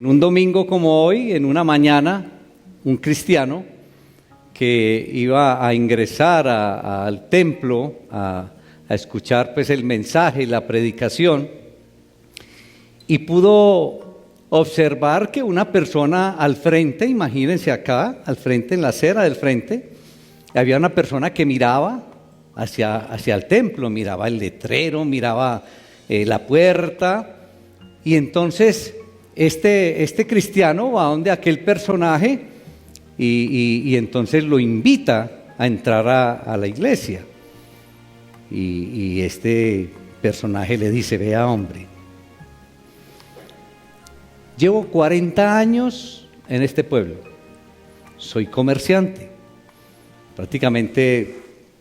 Un domingo como hoy, en una mañana, un cristiano que iba a ingresar al templo a escuchar pues el mensaje y la predicación, y pudo observar que una persona al frente, imagínense acá, al frente, en la acera del frente, había una persona que miraba hacia el templo, miraba el letrero, miraba la puerta, y entonces este cristiano va donde aquel personaje y entonces lo invita a entrar a la iglesia. Y este personaje le dice: vea, hombre, llevo 40 años en este pueblo, soy comerciante, prácticamente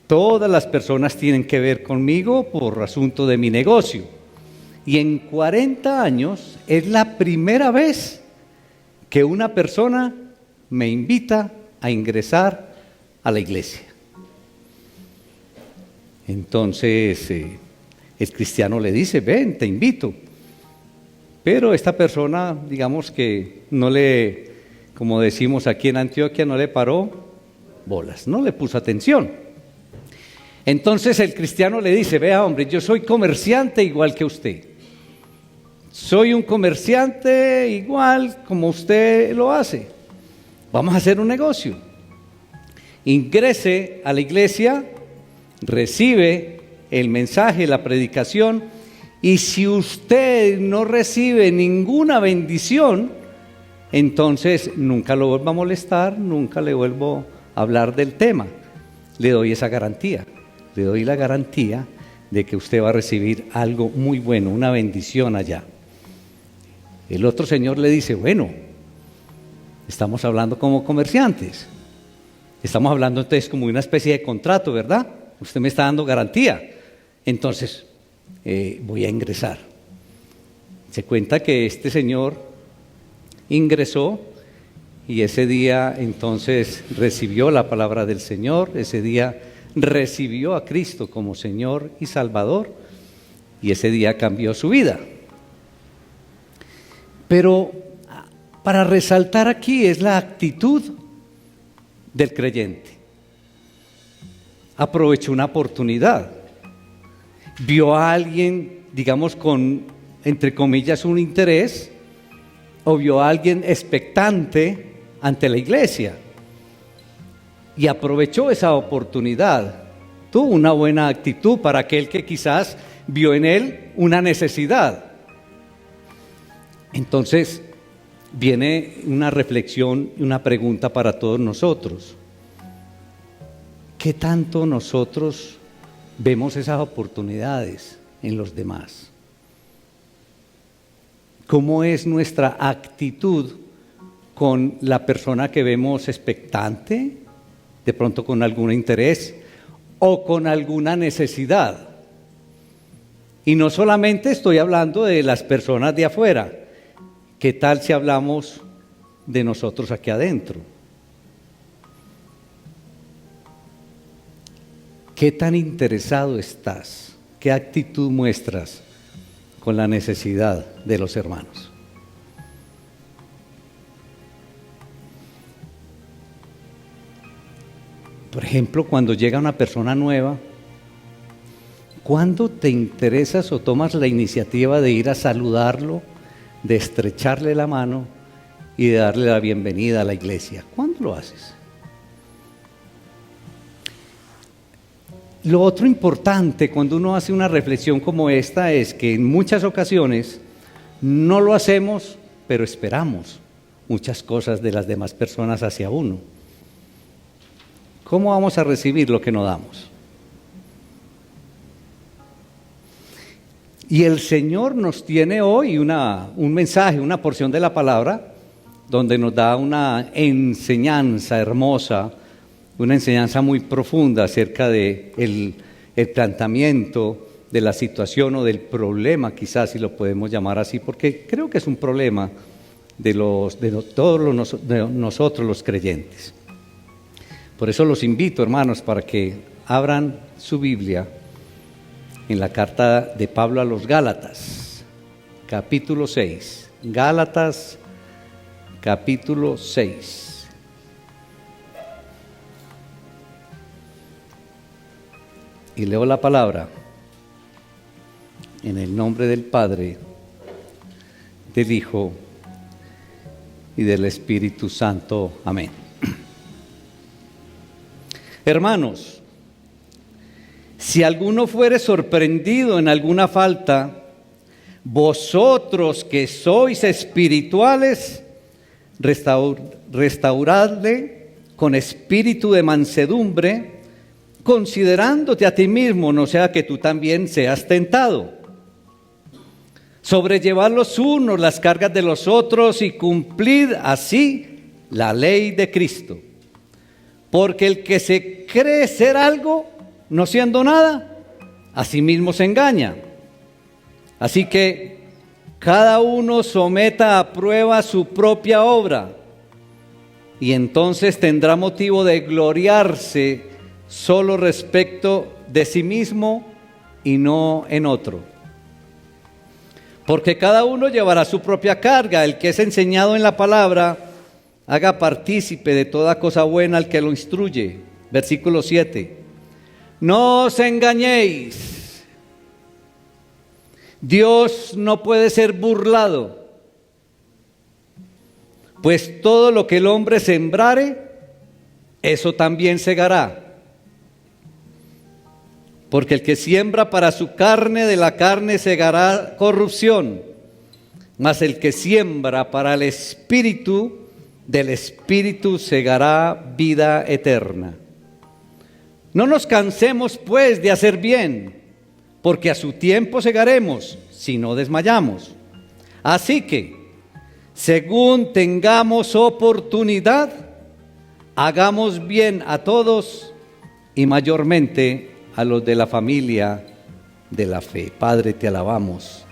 todas las personas tienen que ver conmigo por asunto de mi negocio. Y en 40 años es la primera vez que una persona me invita a ingresar a la iglesia. Entonces el cristiano le dice: ven, te invito. Pero esta persona, digamos que no le, como decimos aquí en Antioquia, no le paró bolas, no le puso atención. Entonces el cristiano le dice: vea, hombre, yo soy comerciante igual que usted. Soy un comerciante igual como usted lo hace. Vamos a hacer un negocio. Ingrese a la iglesia, recibe el mensaje, la predicación, y si usted no recibe ninguna bendición, entonces nunca lo vuelvo a molestar, nunca le vuelvo a hablar del tema. Le doy esa garantía, le doy la garantía de que usted va a recibir algo muy bueno, una bendición allá. El otro señor le dice: bueno, estamos hablando como comerciantes, estamos hablando entonces como una especie de contrato, ¿verdad? Usted me está dando garantía, entonces voy a ingresar. Se cuenta que este señor ingresó y ese día entonces recibió la palabra del Señor, ese día recibió a Cristo como Señor y Salvador, y ese día cambió su vida. Pero para resaltar aquí es la actitud del creyente. Aprovechó una oportunidad, vio a alguien, digamos, con, entre comillas, un interés, o vio a alguien expectante ante la iglesia, y aprovechó esa oportunidad. Tuvo una buena actitud para aquel que quizás vio en él una necesidad. Entonces viene una reflexión y una pregunta para todos nosotros. ¿Qué tanto nosotros vemos esas oportunidades en los demás? ¿Cómo es nuestra actitud con la persona que vemos expectante, de pronto con algún interés o con alguna necesidad? Y no solamente estoy hablando de las personas de afuera. ¿Qué tal si hablamos de nosotros aquí adentro? ¿Qué tan interesado estás? ¿Qué actitud muestras con la necesidad de los hermanos? Por ejemplo, cuando llega una persona nueva, ¿cuándo te interesas o tomas la iniciativa de ir a saludarlo, de estrecharle la mano y de darle la bienvenida a la iglesia? ¿Cuándo lo haces? Lo otro importante cuando uno hace una reflexión como esta es que en muchas ocasiones no lo hacemos, pero esperamos muchas cosas de las demás personas hacia uno. ¿Cómo vamos a recibir lo que no damos? Y el Señor nos tiene hoy un mensaje, una porción de la palabra, donde nos da una enseñanza hermosa, una enseñanza muy profunda acerca de el planteamiento de la situación o del problema, quizás si lo podemos llamar así, porque creo que es un problema de todos nosotros los creyentes. Por eso los invito, hermanos, para que abran su Biblia en la carta de Pablo a los Gálatas, capítulo 6. Gálatas capítulo 6. Y leo la palabra en el nombre del Padre, del Hijo y del Espíritu Santo. Amén. Hermanos, si alguno fuere sorprendido en alguna falta, vosotros que sois espirituales, restauradle con espíritu de mansedumbre, considerándote a ti mismo, no sea que tú también seas tentado. Sobrellevad los unos las cargas de los otros y cumplid así la ley de Cristo. Porque el que se cree ser algo, no siendo nada, a sí mismo se engaña. Así que cada uno someta a prueba su propia obra, y entonces tendrá motivo de gloriarse solo respecto de sí mismo y no en otro. Porque cada uno llevará su propia carga. El que es enseñado en la palabra, haga partícipe de toda cosa buena al que lo instruye. Versículo 7. No os engañéis. Dios no puede ser burlado. Pues todo lo que el hombre sembrare, eso también segará. Porque el que siembra para su carne, de la carne segará corrupción. Mas el que siembra para el Espíritu, del Espíritu segará vida eterna. No nos cansemos pues de hacer bien, porque a su tiempo segaremos, si no desmayamos. Así que, según tengamos oportunidad, hagamos bien a todos y mayormente a los de la familia de la fe. Padre, te alabamos,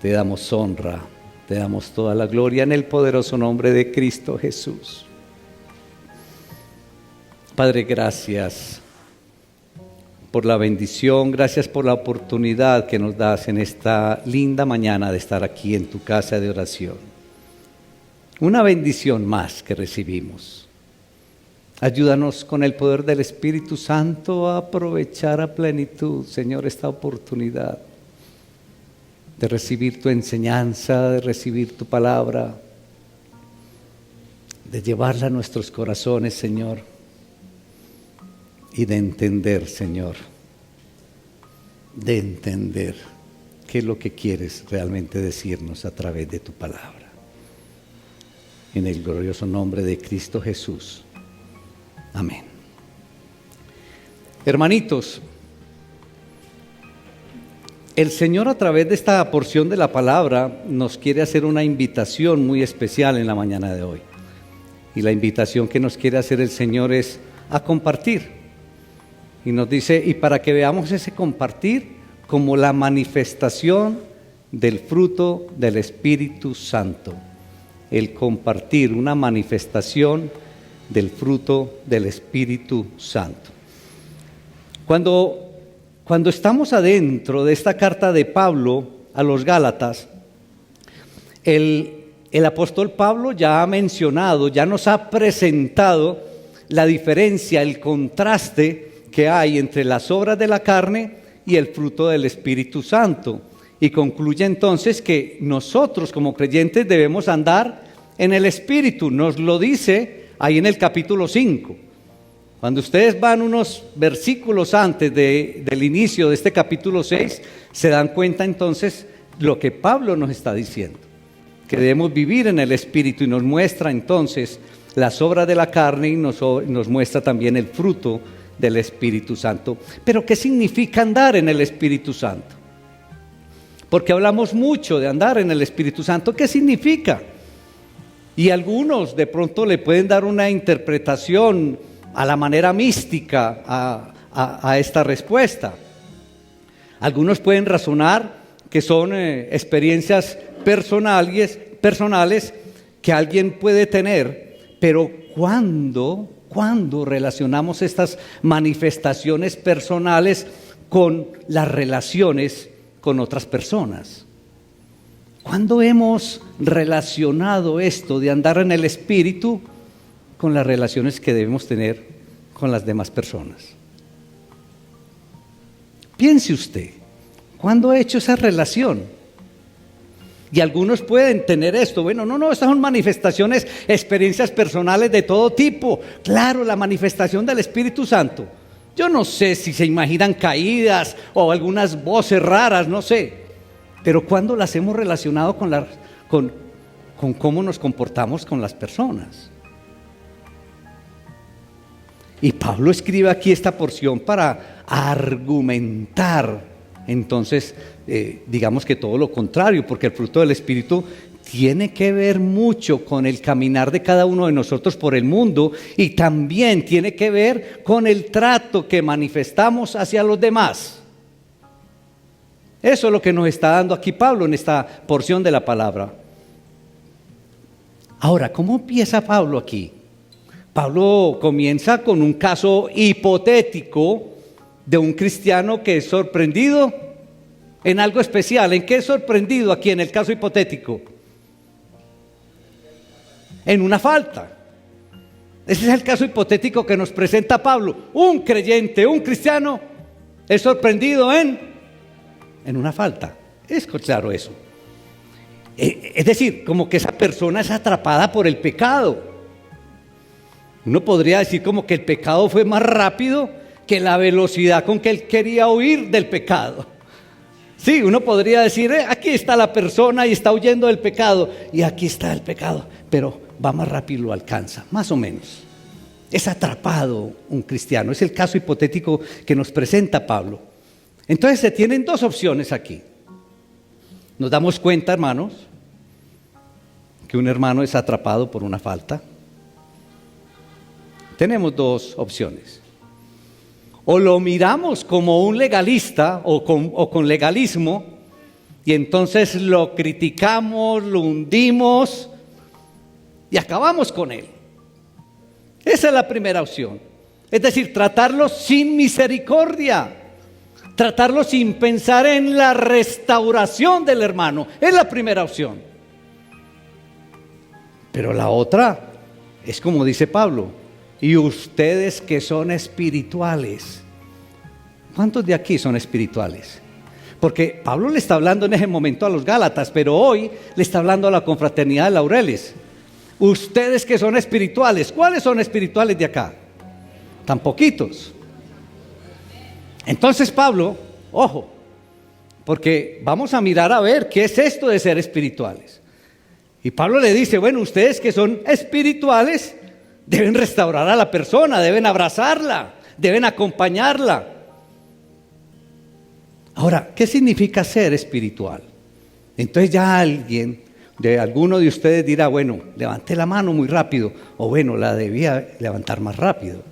te damos honra, te damos toda la gloria en el poderoso nombre de Cristo Jesús. Padre, gracias por la bendición, gracias por la oportunidad que nos das en esta linda mañana de estar aquí en tu casa de oración. Una bendición más que recibimos. Ayúdanos con el poder del Espíritu Santo a aprovechar a plenitud, Señor, esta oportunidad de recibir tu enseñanza, de recibir tu palabra, de llevarla a nuestros corazones, Señor, y de entender, Señor, de entender qué es lo que quieres realmente decirnos a través de tu palabra. En el glorioso nombre de Cristo Jesús. Amén. Hermanitos, el Señor a través de esta porción de la palabra nos quiere hacer una invitación muy especial en la mañana de hoy. Y la invitación que nos quiere hacer el Señor es a compartir. Y nos dice, y para que veamos ese compartir como la manifestación del fruto del Espíritu Santo. El compartir, una manifestación del fruto del Espíritu Santo. Cuando estamos adentro de esta carta de Pablo a los Gálatas, el apóstol Pablo ya ha mencionado, ya nos ha presentado la diferencia, el contraste que hay entre las obras de la carne y el fruto del Espíritu Santo. Y concluye entonces que nosotros como creyentes debemos andar en el Espíritu. Nos lo dice ahí en el capítulo 5. Cuando ustedes van unos versículos antes del inicio de este capítulo 6, se dan cuenta entonces lo que Pablo nos está diciendo, que debemos vivir en el Espíritu, y nos muestra entonces las obras de la carne y nos muestra también el fruto del Espíritu Santo. Pero ¿qué significa andar en el Espíritu Santo? Porque hablamos mucho de andar en el Espíritu Santo. ¿Qué significa? Y algunos de pronto le pueden dar una interpretación a la manera mística a esta respuesta. Algunos pueden razonar que son experiencias personales que alguien puede tener, pero ¿cuándo relacionamos estas manifestaciones personales con las relaciones con otras personas? ¿Cuándo hemos relacionado esto de andar en el Espíritu con las relaciones que debemos tener con las demás personas? Piense usted, ¿cuándo ha hecho esa relación? Y algunos pueden tener esto, bueno, no, estas son manifestaciones, experiencias personales de todo tipo. Claro, la manifestación del Espíritu Santo. Yo no sé si se imaginan caídas o algunas voces raras, no sé. Pero ¿cuándo las hemos relacionado con cómo nos comportamos con las personas? Y Pablo escribe aquí esta porción para argumentar, entonces, digamos que todo lo contrario, porque el fruto del Espíritu tiene que ver mucho con el caminar de cada uno de nosotros por el mundo y también tiene que ver con el trato que manifestamos hacia los demás. Eso es lo que nos está dando aquí Pablo en esta porción de la palabra. Ahora, ¿cómo empieza Pablo aquí? Pablo comienza con un caso hipotético de un cristiano que es sorprendido en algo especial. ¿En qué es sorprendido aquí en el caso hipotético? En una falta. Ese es el caso hipotético que nos presenta Pablo. Un creyente, un cristiano, es sorprendido en una falta. Es claro eso. Es decir, como que esa persona es atrapada por el pecado. Uno podría decir como que el pecado fue más rápido que la velocidad con que él quería huir del pecado. Sí, uno podría decir, aquí está la persona y está huyendo del pecado, y aquí está el pecado, pero va más rápido y lo alcanza, más o menos. Es atrapado un cristiano, es el caso hipotético que nos presenta Pablo. Entonces se tienen dos opciones aquí. Nos damos cuenta, hermanos, que un hermano es atrapado por una falta. Tenemos dos opciones. O lo miramos como un legalista o con legalismo, y entonces lo criticamos, lo hundimos y acabamos con él. Esa es la primera opción. Es decir, tratarlo sin misericordia, tratarlo sin pensar en la restauración del hermano. Es la primera opción. Pero la otra es como dice Pablo: y ustedes que son espirituales. ¿Cuántos de aquí son espirituales? Porque Pablo le está hablando en ese momento a los Gálatas, pero hoy le está hablando a la confraternidad de Laureles. Ustedes que son espirituales, ¿cuáles son espirituales de acá? Tan poquitos. Entonces Pablo, ojo, porque vamos a mirar a ver qué es esto de ser espirituales. Y Pablo le dice, bueno, ustedes que son espirituales deben restaurar a la persona, deben abrazarla, deben acompañarla. Ahora, ¿qué significa ser espiritual? Entonces ya alguno de ustedes dirá, bueno, levanté la mano muy rápido, o bueno, la debía levantar más rápido.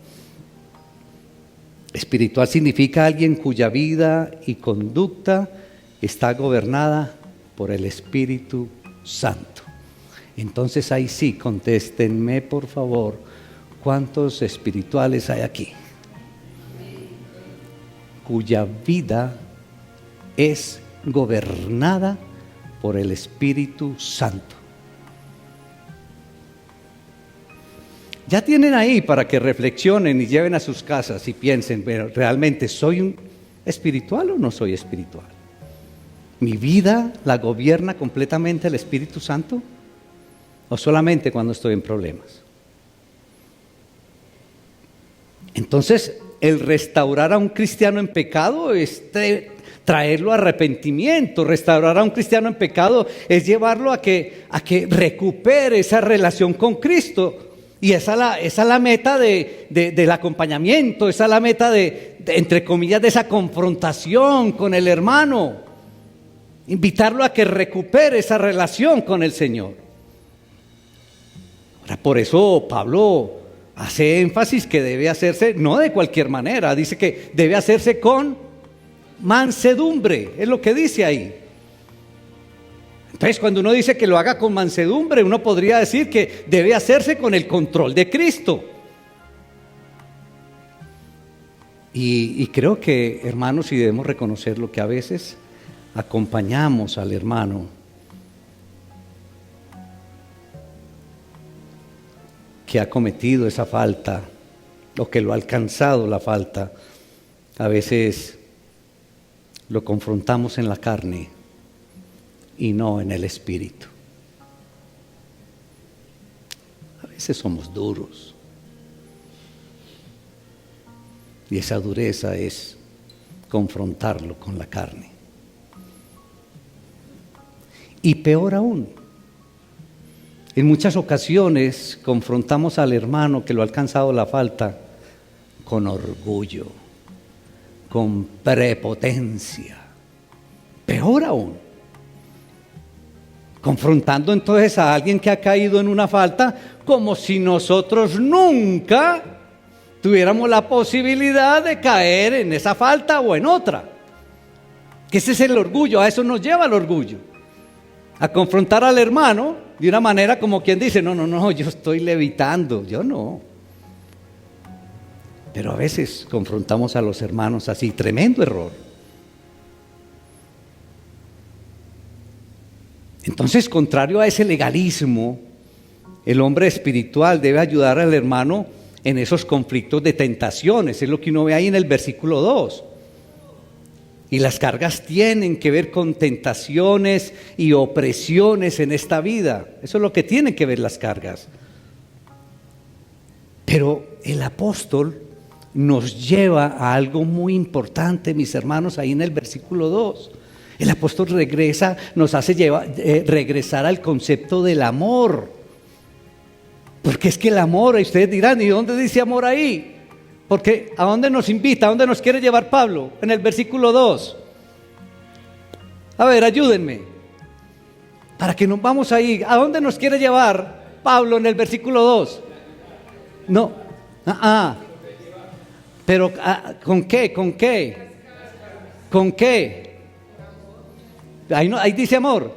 Espiritual significa alguien cuya vida y conducta está gobernada por el Espíritu Santo. Entonces ahí sí, contéstenme por favor, ¿cuántos espirituales hay aquí? Cuya vida es gobernada por el Espíritu Santo. Ya tienen ahí para que reflexionen y lleven a sus casas y piensen, pero ¿realmente soy un espiritual o no soy espiritual? ¿Mi vida la gobierna completamente el Espíritu Santo? ¿O solamente cuando estoy en problemas? Entonces, el restaurar a un cristiano en pecado es traerlo a arrepentimiento. Restaurar a un cristiano en pecado es llevarlo a que recupere esa relación con Cristo. Y esa es la meta del acompañamiento, esa es la meta entre comillas, de esa confrontación con el hermano. Invitarlo a que recupere esa relación con el Señor. Ahora, por eso Pablo hace énfasis que debe hacerse no de cualquier manera, dice que debe hacerse con mansedumbre, es lo que dice ahí. Entonces, cuando uno dice que lo haga con mansedumbre, uno podría decir que debe hacerse con el control de Cristo. Y creo que, hermanos, y debemos reconocerlo, que a veces acompañamos al hermano que ha cometido esa falta o que lo ha alcanzado la falta, a veces lo confrontamos en la carne y no en el espíritu. A veces somos duros y esa dureza es confrontarlo con la carne. Y peor aún, en muchas ocasiones confrontamos al hermano que lo ha alcanzado la falta con orgullo, con prepotencia. Peor aún, confrontando entonces a alguien que ha caído en una falta como si nosotros nunca tuviéramos la posibilidad de caer en esa falta o en otra. Que ese es el orgullo, a eso nos lleva el orgullo. A confrontar al hermano de una manera como quien dice, no, yo estoy levitando, yo no. Pero a veces confrontamos a los hermanos así, tremendo error. Entonces, contrario a ese legalismo, el hombre espiritual debe ayudar al hermano en esos conflictos de tentaciones, es lo que uno ve ahí en el versículo 2. Y las cargas tienen que ver con tentaciones y opresiones en esta vida. Eso es lo que tienen que ver las cargas. Pero el apóstol nos lleva a algo muy importante, mis hermanos, ahí en el versículo 2. El apóstol nos hace regresar al concepto del amor. Porque es que el amor, y ustedes dirán, ¿y dónde dice amor ahí? Porque ¿a dónde nos invita? ¿A dónde nos quiere llevar Pablo? En el versículo 2. A ver, ayúdenme. Para que nos vamos ahí. ¿A dónde nos quiere llevar Pablo en el versículo 2? No. Pero ¿con qué? ¿Con qué? ¿Con qué? Ahí dice amor.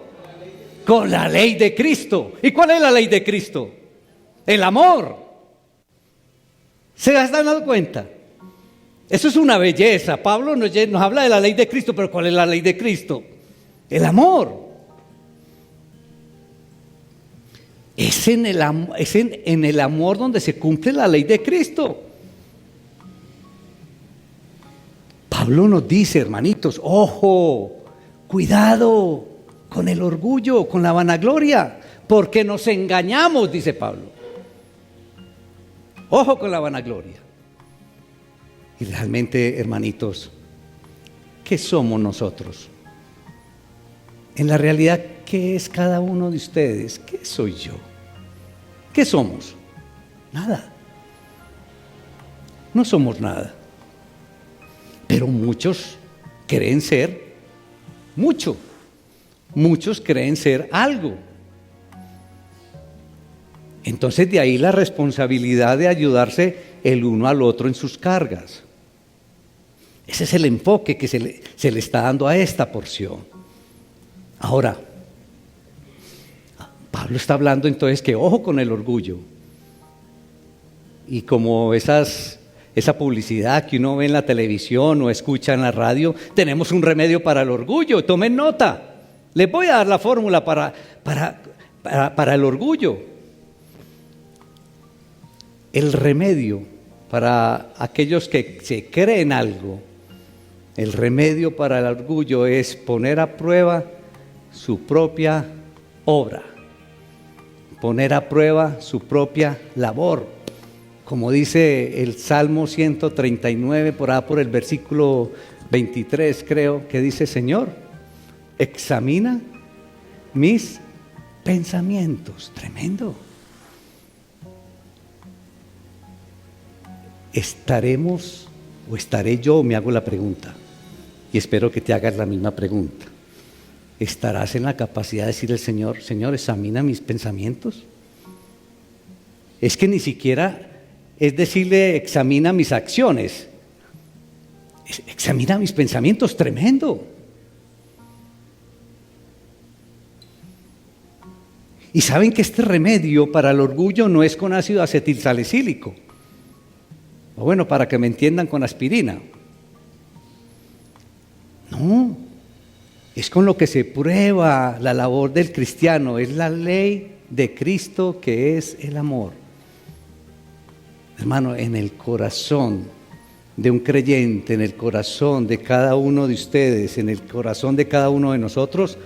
Con la ley de Cristo. ¿Y cuál es la ley de Cristo? El amor. ¿Se han dado cuenta? Eso es una belleza. Pablo nos habla de la ley de Cristo, pero ¿cuál es la ley de Cristo? El amor. Es en el amor donde se cumple la ley de Cristo. Pablo nos dice, hermanitos, ojo, cuidado con el orgullo, con la vanagloria, porque nos engañamos, dice Pablo. Ojo con la vanagloria. Y realmente, hermanitos, ¿qué somos nosotros? En la realidad, ¿qué es cada uno de ustedes? ¿Qué soy yo? ¿Qué somos? Nada. No somos nada. Pero muchos creen ser mucho. Muchos creen ser algo. Entonces de ahí la responsabilidad de ayudarse el uno al otro en sus cargas. Ese es el enfoque que se le está dando a esta porción. Ahora, Pablo está hablando entonces que ojo con el orgullo. Y como esa publicidad que uno ve en la televisión o escucha en la radio, tenemos un remedio para el orgullo. Tomen nota. Les voy a dar la fórmula para el orgullo. El remedio para aquellos que se creen algo, el remedio para el orgullo es poner a prueba su propia obra, poner a prueba su propia labor. Como dice el Salmo 139, por el versículo 23, creo, que dice: Señor, examina mis pensamientos. Tremendo. Estaré yo, me hago la pregunta, y espero que te hagas la misma pregunta. ¿Estarás en la capacidad de decirle al Señor: Señor, examina mis pensamientos? Es que ni siquiera es decirle: examina mis acciones, examina mis pensamientos. Tremendo. Y saben que este remedio para el orgullo no es con ácido acetilsalicílico. O bueno, para que me entiendan, con aspirina. No, es con lo que se prueba la labor del cristiano, es la ley de Cristo, que es el amor. Hermano, en el corazón de un creyente, en el corazón de cada uno de ustedes, en el corazón de cada uno de nosotros,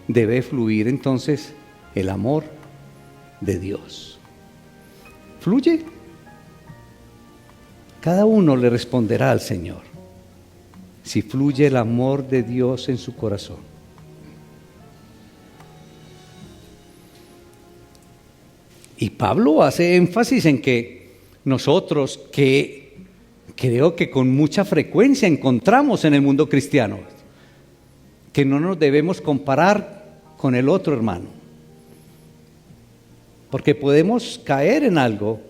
debe fluir entonces el amor de Dios. ¿Fluye? Cada uno le responderá al Señor si fluye el amor de Dios en su corazón. Y Pablo hace énfasis en que nosotros, que creo que con mucha frecuencia encontramos en el mundo cristiano, que no nos debemos comparar con el otro hermano, porque podemos caer en algo.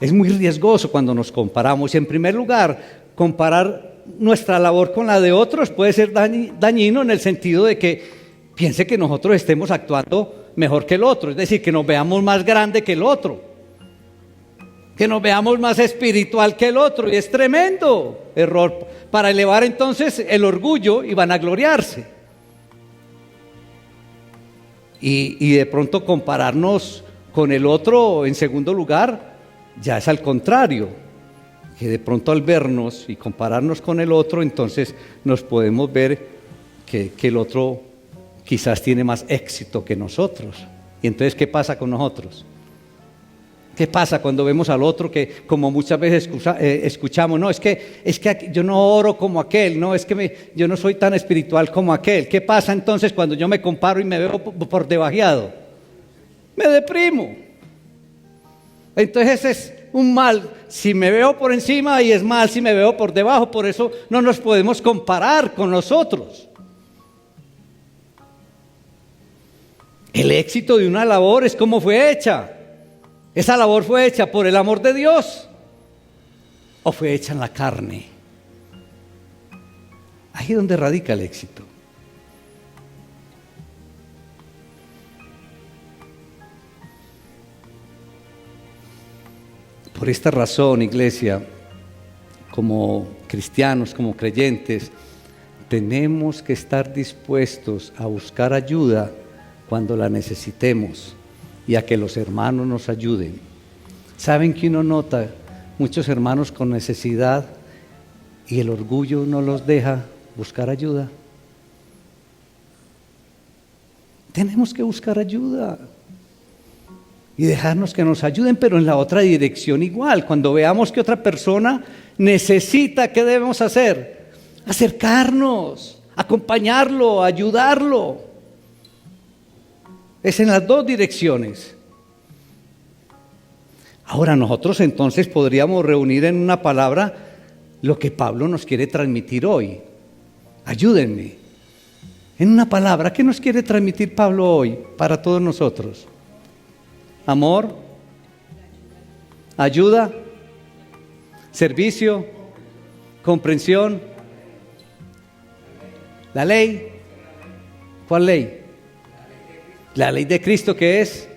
Es muy riesgoso cuando nos comparamos. Y en primer lugar, comparar nuestra labor con la de otros puede ser dañino en el sentido de que piense que nosotros estemos actuando mejor que el otro, es decir, que nos veamos más grande que el otro, que nos veamos más espiritual que el otro, y es tremendo error para elevar entonces el orgullo y vanagloriarse. Y de pronto compararnos con el otro en segundo lugar, ya es al contrario, que de pronto al vernos y compararnos con el otro, entonces nos podemos ver que el otro quizás tiene más éxito que nosotros. Y entonces, ¿qué pasa con nosotros? ¿Qué pasa cuando vemos al otro que, como muchas veces escuchamos, no, es que yo no oro como aquel, no, es que yo no soy tan espiritual como aquel? ¿Qué pasa entonces cuando yo me comparo y me veo por debajeado? Me deprimo. Entonces es un mal si me veo por encima y es mal si me veo por debajo. Por eso no nos podemos comparar con nosotros. El éxito de una labor es cómo fue hecha. ¿Esa labor fue hecha por el amor de Dios o fue hecha en la carne? Ahí es donde radica el éxito. Por esta razón, iglesia, como cristianos, como creyentes, tenemos que estar dispuestos a buscar ayuda cuando la necesitemos y a que los hermanos nos ayuden. ¿Saben que uno nota muchos hermanos con necesidad y el orgullo no los deja buscar ayuda? Tenemos que buscar ayuda y dejarnos que nos ayuden, pero en la otra dirección igual. Cuando veamos que otra persona necesita, ¿qué debemos hacer? Acercarnos, acompañarlo, ayudarlo. Es en las dos direcciones. Ahora nosotros entonces podríamos reunir en una palabra lo que Pablo nos quiere transmitir hoy. Ayúdenme. En una palabra, ¿qué nos quiere transmitir Pablo hoy para todos nosotros? Amor, ayuda, servicio, comprensión, la ley. ¿Cuál ley? La ley de Cristo, ¿qué es?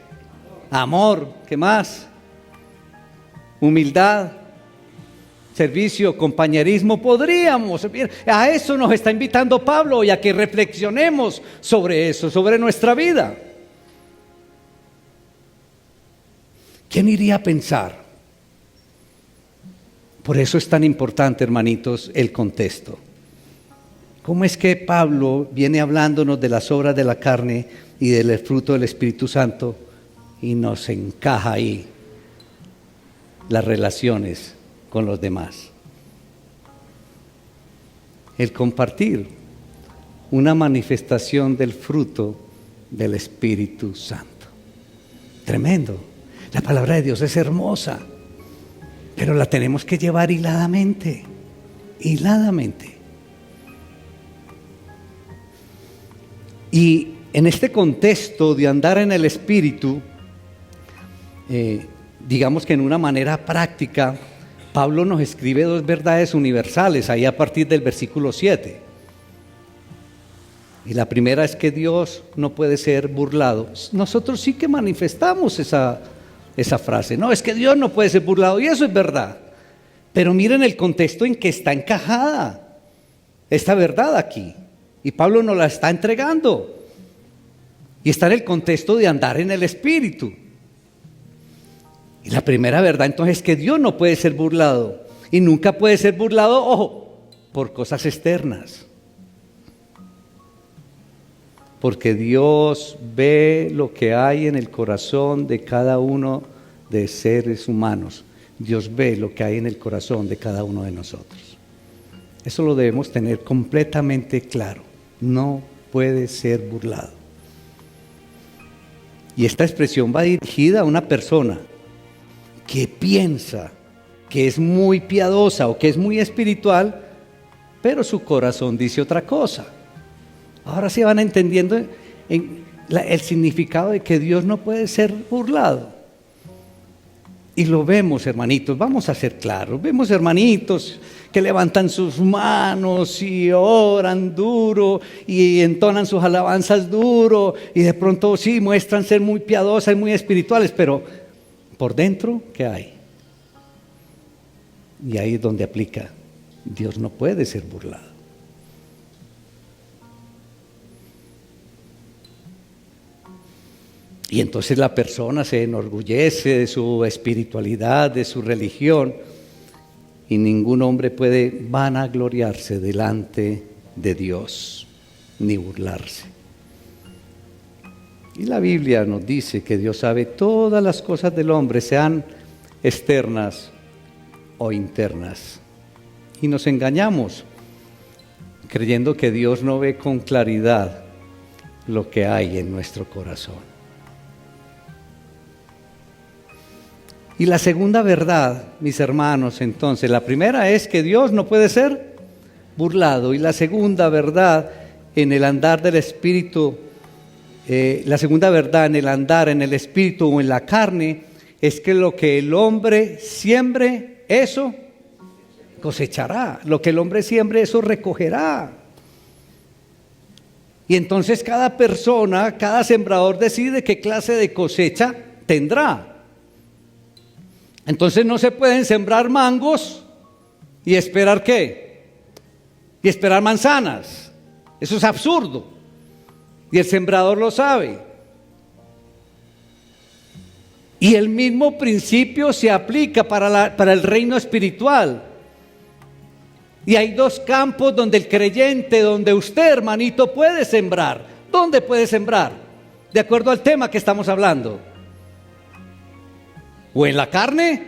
Amor. ¿Qué más? Humildad, servicio, compañerismo. Podríamos, a eso nos está invitando Pablo, y a que reflexionemos sobre eso, sobre nuestra vida. ¿Quién iría a pensar? Por eso es tan importante, hermanitos, el contexto. ¿Cómo es que Pablo viene hablándonos de las obras de la carne y del fruto del Espíritu Santo y nos encaja ahí las relaciones con los demás? El compartir una manifestación del fruto del Espíritu Santo. Tremendo. La palabra de Dios es hermosa, pero la tenemos que llevar hiladamente, hiladamente. Y en este contexto de andar en el Espíritu, digamos que en una manera práctica, Pablo nos escribe dos verdades universales ahí a partir del versículo 7. Y la primera es que Dios no puede ser burlado. Nosotros sí que manifestamos esa frase. No, es que Dios no puede ser burlado, y eso es verdad. Pero miren el contexto en que está encajada esta verdad aquí. Y Pablo nos la está entregando. Y está en el contexto de andar en el Espíritu. Y la primera verdad entonces es que Dios no puede ser burlado. Y nunca puede ser burlado, ojo, por cosas externas. Porque Dios ve lo que hay en el corazón de cada uno de seres humanos. Dios ve lo que hay en el corazón de cada uno de nosotros. Eso lo debemos tener completamente claro. No puede ser burlado. Y esta expresión va dirigida a una persona que piensa que es muy piadosa o que es muy espiritual, pero su corazón dice otra cosa. Ahora sí van entendiendo el significado de que Dios no puede ser burlado. Y lo vemos, hermanitos, vamos a ser claros, vemos hermanitos que levantan sus manos y oran duro y entonan sus alabanzas duro y de pronto sí muestran ser muy piadosas y muy espirituales, pero por dentro, ¿qué hay? Y ahí es donde aplica, Dios no puede ser burlado. Y entonces la persona se enorgullece de su espiritualidad, de su religión, y ningún hombre puede vanagloriarse delante de Dios, ni burlarse. Y la Biblia nos dice que Dios sabe todas las cosas del hombre, sean externas o internas. Y nos engañamos creyendo que Dios no ve con claridad lo que hay en nuestro corazón. Y la segunda verdad, mis hermanos, entonces, la primera es que Dios no puede ser burlado. Y la segunda verdad en el andar del Espíritu, la segunda verdad en el andar en el Espíritu o en la carne, es que lo que el hombre siembre, eso cosechará. Lo que el hombre siembre, eso recogerá. Y entonces cada persona, cada sembrador decide qué clase de cosecha tendrá. Entonces no se pueden sembrar mangos y esperar ¿qué? Y esperar manzanas. Eso es absurdo. Y el sembrador lo sabe. Y el mismo principio se aplica para el reino espiritual. Y hay dos campos donde el creyente, donde usted, hermanito, puede sembrar. ¿Dónde puede sembrar? De acuerdo al tema que estamos hablando. O en la carne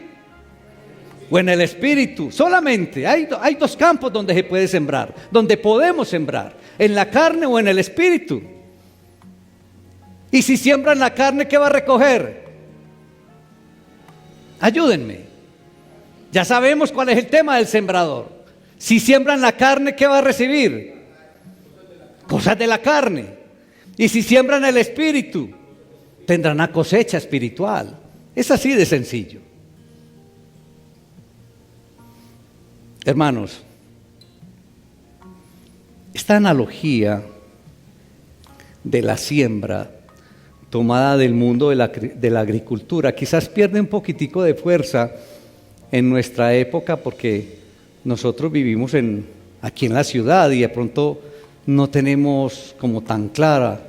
o en el espíritu. Solamente hay dos campos donde se puede sembrar, donde podemos sembrar, en la carne o en el espíritu. Y si siembra en la carne, ¿qué va a recoger? Ayúdenme. Ya sabemos cuál es el tema del sembrador. Si siembra en la carne, ¿qué va a recibir? Cosas de la carne. Y si siembra en el espíritu, tendrá una cosecha espiritual. Es así de sencillo. Hermanos, esta analogía de la siembra tomada del mundo de la agricultura quizás pierde un poquitico de fuerza en nuestra época porque nosotros vivimos aquí en la ciudad y de pronto no tenemos como tan clara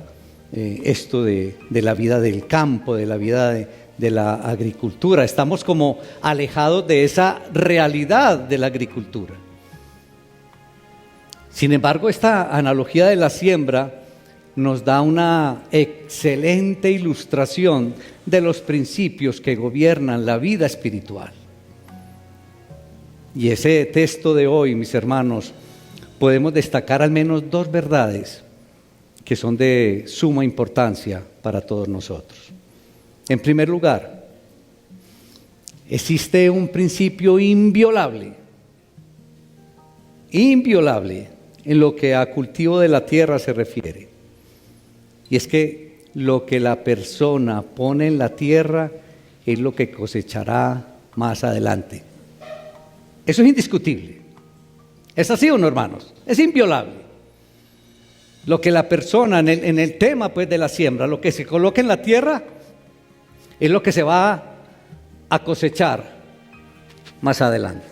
esto de la vida del campo, de la vida de la agricultura. Estamos como alejados de esa realidad de la agricultura. Sin embargo, esta analogía de la siembra nos da una excelente ilustración de los principios que gobiernan la vida espiritual. Y ese texto de hoy, mis hermanos, podemos destacar al menos dos verdades que son de suma importancia para todos nosotros. En primer lugar, existe un principio inviolable en lo que a cultivo de la tierra se refiere. Y es que lo que la persona pone en la tierra es lo que cosechará más adelante. Eso es indiscutible. ¿Es así o no, hermanos? Es inviolable. Lo que la persona en el tema pues de la siembra, lo que se coloca en la tierra es lo que se va a cosechar más adelante.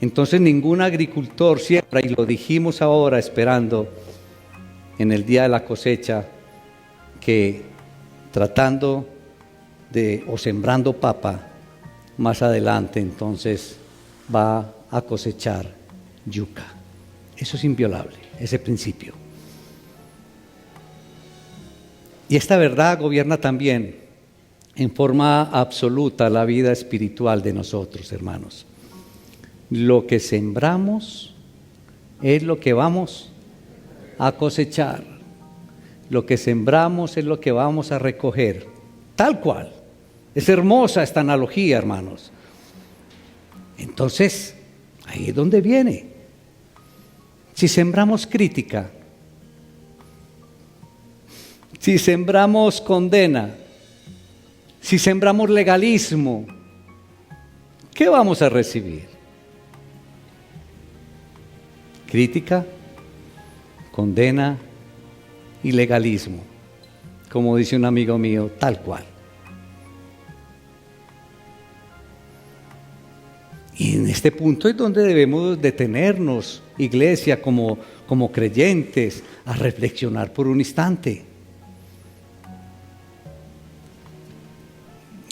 Entonces ningún agricultor siembra, y lo dijimos ahora esperando en el día de la cosecha, que tratando o sembrando papa, más adelante entonces va a cosechar yuca. Eso es inviolable, ese principio. Y esta verdad gobierna también en forma absoluta la vida espiritual de nosotros, hermanos. Lo que sembramos es lo que vamos a cosechar. Lo que sembramos es lo que vamos a recoger. Tal cual. Es hermosa esta analogía, hermanos. Entonces, ahí es donde viene. Si sembramos crítica, si sembramos condena, si sembramos legalismo, ¿qué vamos a recibir? Crítica, condena y legalismo. Como dice un amigo mío, tal cual. Y en este punto es donde debemos detenernos, iglesia, como creyentes, a reflexionar por un instante.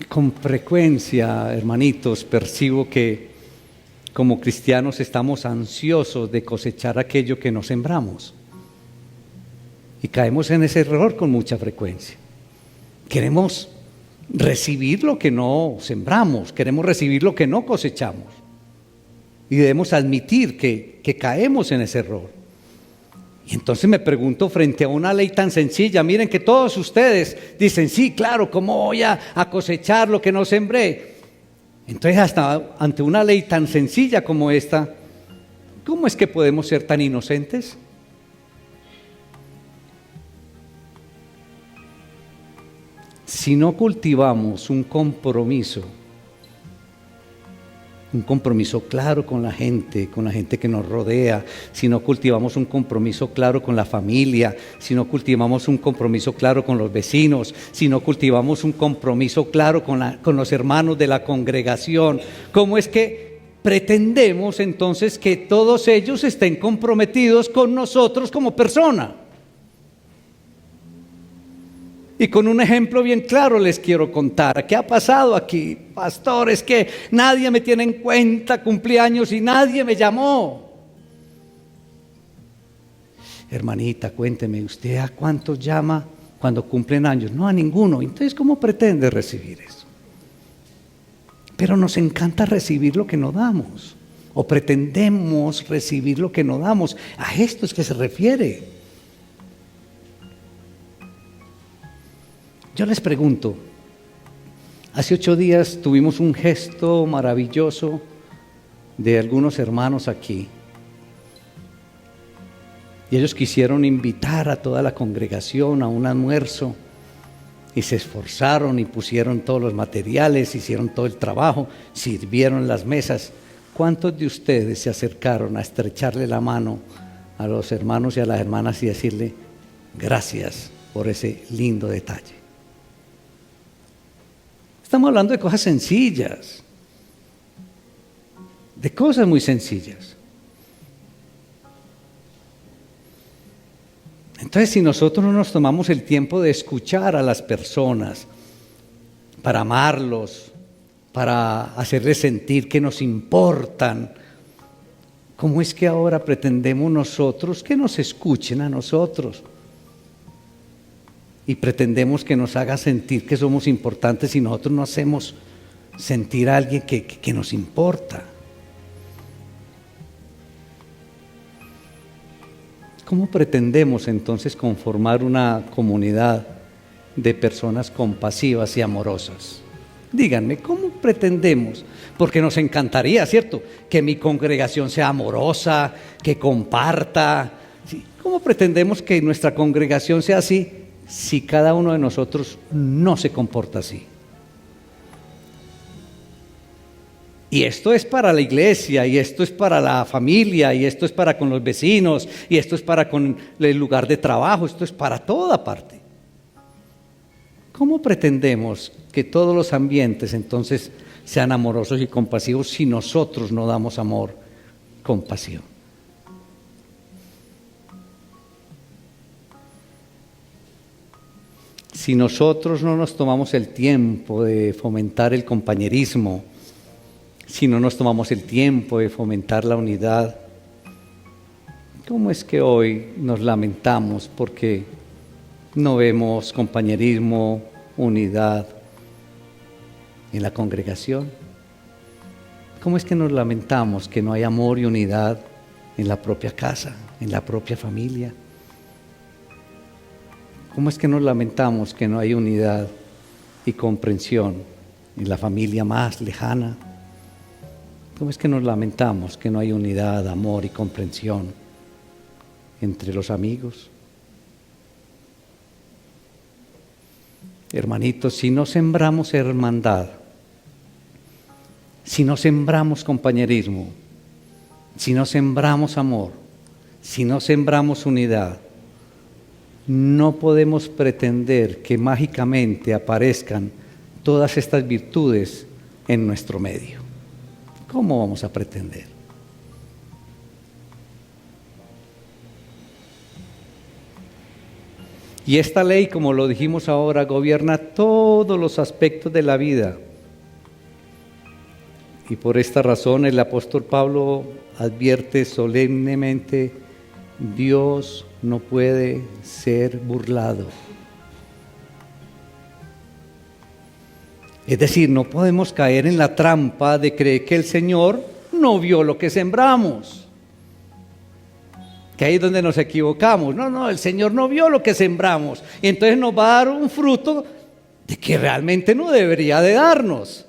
Con frecuencia, hermanitos, percibo que como cristianos estamos ansiosos de cosechar aquello que no sembramos. Y caemos en ese error con mucha frecuencia. Queremos recibir lo que no sembramos, queremos recibir lo que no cosechamos. Y debemos admitir que caemos en ese error. Y entonces me pregunto, frente a una ley tan sencilla, miren que todos ustedes dicen, sí, claro, ¿cómo voy a cosechar lo que no sembré? Entonces, hasta ante una ley tan sencilla como esta, ¿cómo es que podemos ser tan inocentes? Si no cultivamos un compromiso claro con la gente que nos rodea, si no cultivamos un compromiso claro con la familia, si no cultivamos un compromiso claro con los vecinos, si no cultivamos un compromiso claro con los hermanos de la congregación, ¿cómo es que pretendemos entonces que todos ellos estén comprometidos con nosotros como persona? Y con un ejemplo bien claro les quiero contar. ¿Qué ha pasado aquí? Pastor, es que nadie me tiene en cuenta, cumplí años y nadie me llamó. Hermanita, cuénteme, ¿usted a cuántos llama cuando cumplen años? No, a ninguno. Entonces, ¿cómo pretende recibir eso? Pero nos encanta recibir lo que no damos. O pretendemos recibir lo que no damos. A esto es que se refiere. Yo les pregunto, hace 8 días tuvimos un gesto maravilloso de algunos hermanos aquí. Y ellos quisieron invitar a toda la congregación a un almuerzo. Y se esforzaron y pusieron todos los materiales, hicieron todo el trabajo, sirvieron las mesas. ¿Cuántos de ustedes se acercaron a estrecharle la mano a los hermanos y a las hermanas y decirle gracias por ese lindo detalle? Estamos hablando de cosas sencillas, de cosas muy sencillas. Entonces, si nosotros no nos tomamos el tiempo de escuchar a las personas, para amarlos, para hacerles sentir que nos importan, ¿cómo es que ahora pretendemos nosotros que nos escuchen a nosotros? Y pretendemos que nos haga sentir que somos importantes y nosotros no hacemos sentir a alguien que nos importa. ¿Cómo pretendemos entonces conformar una comunidad de personas compasivas y amorosas? Díganme, ¿cómo pretendemos? Porque nos encantaría, ¿cierto?, que mi congregación sea amorosa, que comparta. ¿Sí? ¿Cómo pretendemos que nuestra congregación sea así si cada uno de nosotros no se comporta así? Y esto es para la iglesia, y esto es para la familia, y esto es para con los vecinos, y esto es para con el lugar de trabajo, esto es para toda parte. ¿Cómo pretendemos que todos los ambientes entonces sean amorosos y compasivos si nosotros no damos amor, compasión? si nosotros no nos tomamos el tiempo de fomentar el compañerismo, si no nos tomamos el tiempo de fomentar la unidad, ¿cómo es que hoy nos lamentamos porque no vemos compañerismo, unidad en la congregación? ¿Cómo es que nos lamentamos que no hay amor y unidad en la propia casa, en la propia familia? ¿Cómo es que nos lamentamos que no hay unidad y comprensión en la familia más lejana? ¿Cómo es que nos lamentamos que no hay unidad, amor y comprensión entre los amigos? Hermanitos, si no sembramos hermandad, si no sembramos compañerismo, si no sembramos amor, si no sembramos unidad, no podemos pretender que mágicamente aparezcan todas estas virtudes en nuestro medio. ¿Cómo vamos a pretender? Y esta ley, como lo dijimos ahora, gobierna todos los aspectos de la vida. Y por esta razón el apóstol Pablo advierte solemnemente: Dios no puede ser burlado. Es decir, no podemos caer en la trampa de creer que el Señor no vio lo que sembramos. Que ahí es donde nos equivocamos. No, el Señor no vio lo que sembramos. Y entonces nos va a dar un fruto de que realmente no debería de darnos.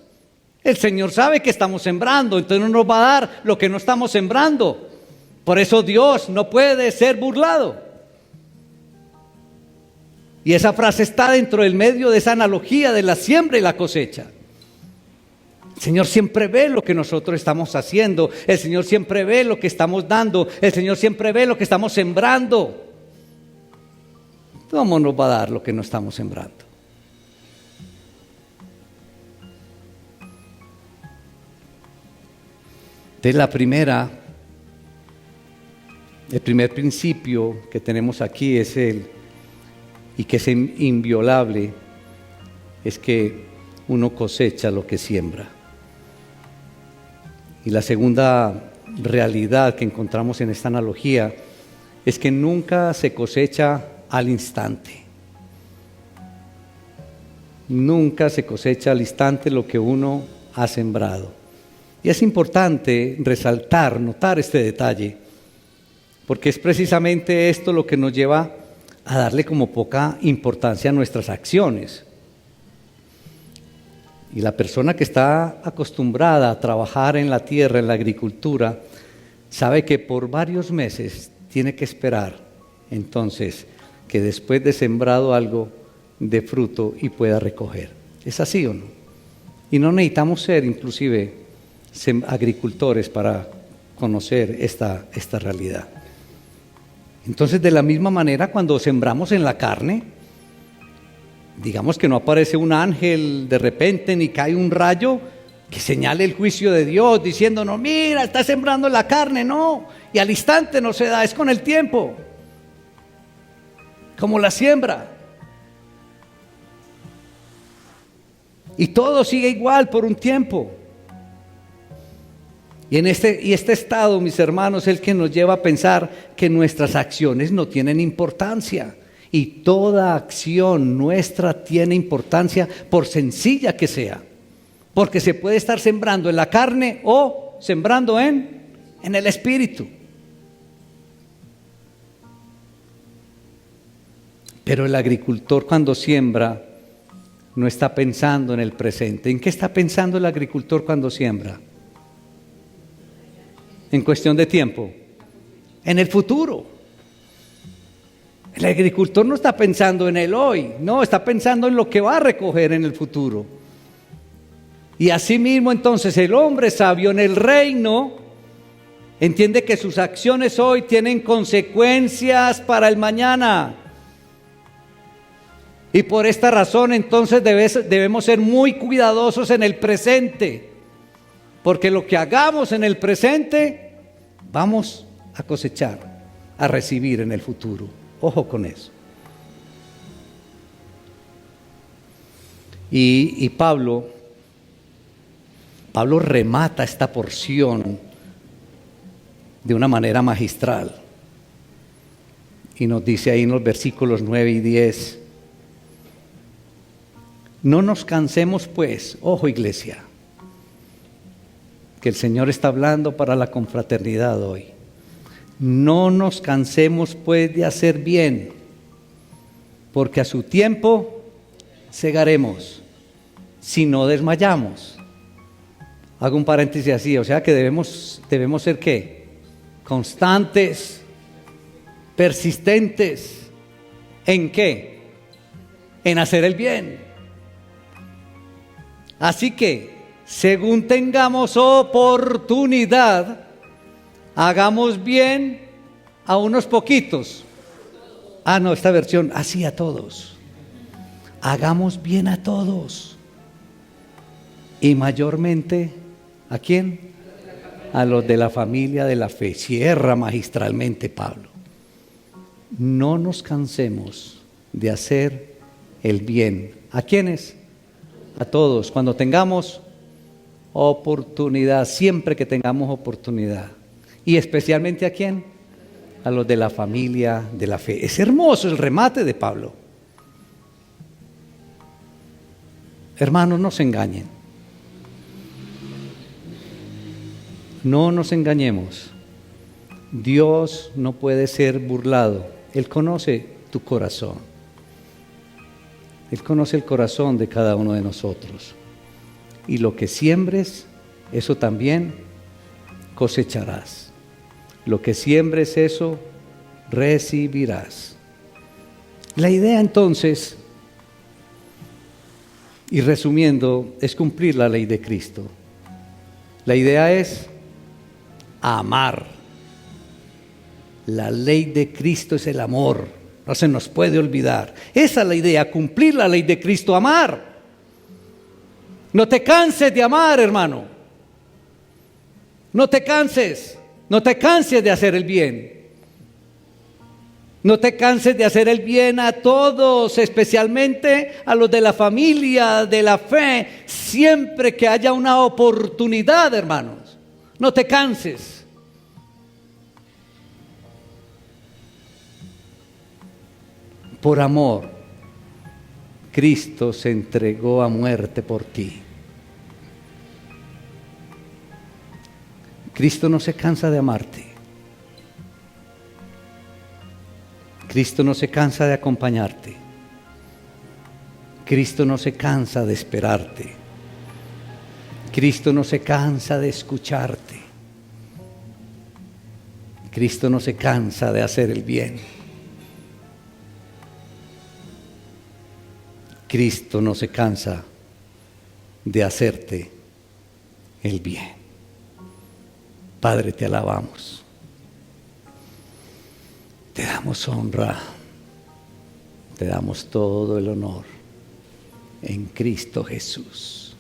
El Señor sabe que estamos sembrando, entonces no nos va a dar lo que no estamos sembrando. Por eso Dios no puede ser burlado. Y esa frase está dentro del medio de esa analogía de la siembra y la cosecha. El Señor siempre ve lo que nosotros estamos haciendo. El Señor siempre ve lo que estamos dando. El Señor siempre ve lo que estamos sembrando. ¿Cómo nos va a dar lo que no estamos sembrando? Entonces el primer principio que tenemos aquí es y que es inviolable, es que uno cosecha lo que siembra. Y la segunda realidad que encontramos en esta analogía es que nunca se cosecha al instante. Nunca se cosecha al instante lo que uno ha sembrado. Y es importante notar este detalle, porque es precisamente esto lo que nos lleva a darle como poca importancia a nuestras acciones. Y la persona que está acostumbrada a trabajar en la tierra, en la agricultura, sabe que por varios meses tiene que esperar entonces que después de sembrado algo dé fruto y pueda recoger. ¿Es así o no? Y no necesitamos ser inclusive agricultores para conocer esta realidad. Entonces, de la misma manera, cuando sembramos en la carne, digamos que no aparece un ángel de repente ni cae un rayo que señale el juicio de Dios diciendo: no, mira, está sembrando en la carne, no, y al instante no se da, es con el tiempo, como la siembra. Y todo sigue igual por un tiempo. Y este estado, mis hermanos, es el que nos lleva a pensar que nuestras acciones no tienen importancia. Y toda acción nuestra tiene importancia, por sencilla que sea. Porque se puede estar sembrando en la carne o sembrando en el espíritu. Pero el agricultor, cuando siembra, no está pensando en el presente. ¿En qué está pensando el agricultor cuando siembra? En cuestión de tiempo, en el futuro. El agricultor no está pensando en el hoy, no, está pensando en lo que va a recoger en el futuro. Y asimismo, entonces, el hombre sabio en el reino entiende que sus acciones hoy tienen consecuencias para el mañana. Y por esta razón, entonces, debemos ser muy cuidadosos en el presente. Porque lo que hagamos en el presente, vamos a cosechar, a recibir en el futuro. Ojo con eso. Y Pablo remata esta porción de una manera magistral. Y nos dice ahí en los versículos 9 y 10, no nos cansemos pues, ojo iglesia, que el Señor está hablando para la confraternidad hoy. No nos cansemos pues de hacer bien, porque a su tiempo segaremos, si no desmayamos. Hago un paréntesis así, o sea que debemos ser ¿qué? Constantes, persistentes. ¿En qué? En hacer el bien. Así que, según tengamos oportunidad, hagamos bien a unos poquitos. No, esta versión, así a todos. Hagamos bien a todos. Y mayormente, ¿a quién? A los de la familia de la fe. Cierra magistralmente Pablo. No nos cansemos de hacer el bien. ¿A quiénes? A todos. Cuando tengamos oportunidad, siempre que tengamos oportunidad. Y especialmente ¿a quién? A los de la familia de la fe. Es hermoso el remate de Pablo. Hermanos, no se engañen. No nos engañemos. Dios no puede ser burlado. Él conoce tu corazón. Él conoce el corazón de cada uno de nosotros. Y lo que siembres, eso también cosecharás. Lo que siembres, eso recibirás. La idea entonces, y resumiendo, es cumplir la ley de Cristo. La idea es amar. La ley de Cristo es el amor. No se nos puede olvidar. Esa es la idea, cumplir la ley de Cristo, amar. No te canses de amar, hermano. No te canses. No te canses de hacer el bien. No te canses de hacer el bien a todos, especialmente a los de la familia, de la fe, siempre que haya una oportunidad, hermanos. No te canses. Por amor, Cristo se entregó a muerte por ti. Cristo no se cansa de amarte. Cristo no se cansa de acompañarte. Cristo no se cansa de esperarte. Cristo no se cansa de escucharte. Cristo no se cansa de hacer el bien. Cristo no se cansa de hacerte el bien. Padre, te alabamos. Te damos honra. Te damos todo el honor en Cristo Jesús.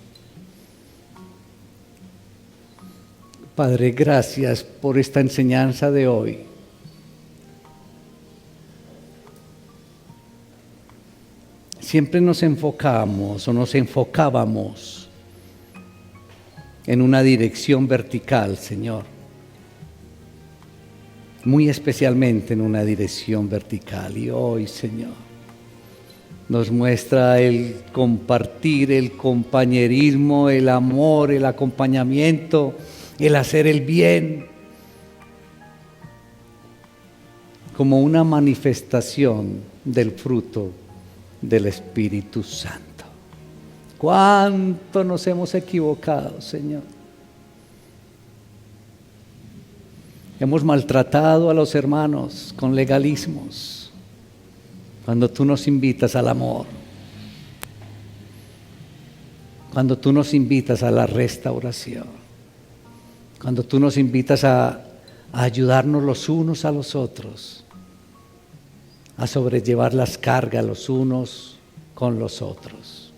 Padre, gracias por esta enseñanza de hoy. Siempre nos enfocamos o nos enfocábamos en una dirección vertical, Señor. Muy especialmente en una dirección vertical. Y hoy, Señor, nos muestra el compartir, el compañerismo, el amor, el acompañamiento, el hacer el bien, como una manifestación del fruto del Espíritu Santo. ¿Cuánto nos hemos equivocado, Señor? Hemos maltratado a los hermanos con legalismos, cuando tú nos invitas al amor, cuando tú nos invitas a la restauración, cuando tú nos invitas a ayudarnos los unos a los otros, a sobrellevar las cargas los unos con los otros.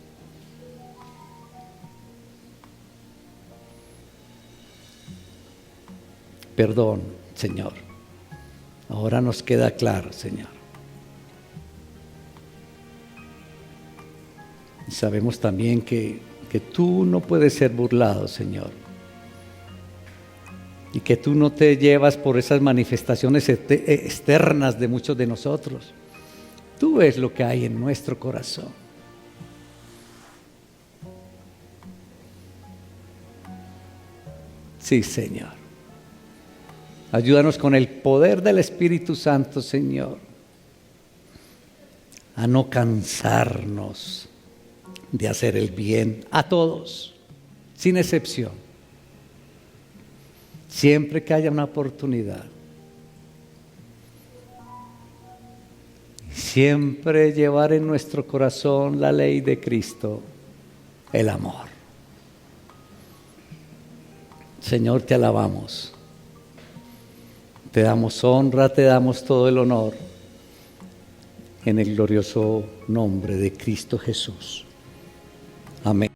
Perdón, Señor. Ahora nos queda claro, Señor. Sabemos también que tú no puedes ser burlado, Señor. Y que tú no te llevas por esas manifestaciones externas de muchos de nosotros. Tú ves lo que hay en nuestro corazón. Sí, Señor. Ayúdanos con el poder del Espíritu Santo, Señor, a no cansarnos de hacer el bien a todos, sin excepción. Siempre que haya una oportunidad. Siempre llevar en nuestro corazón la ley de Cristo, el amor. Señor, te alabamos. Te damos honra, te damos todo el honor. En el glorioso nombre de Cristo Jesús. Amén.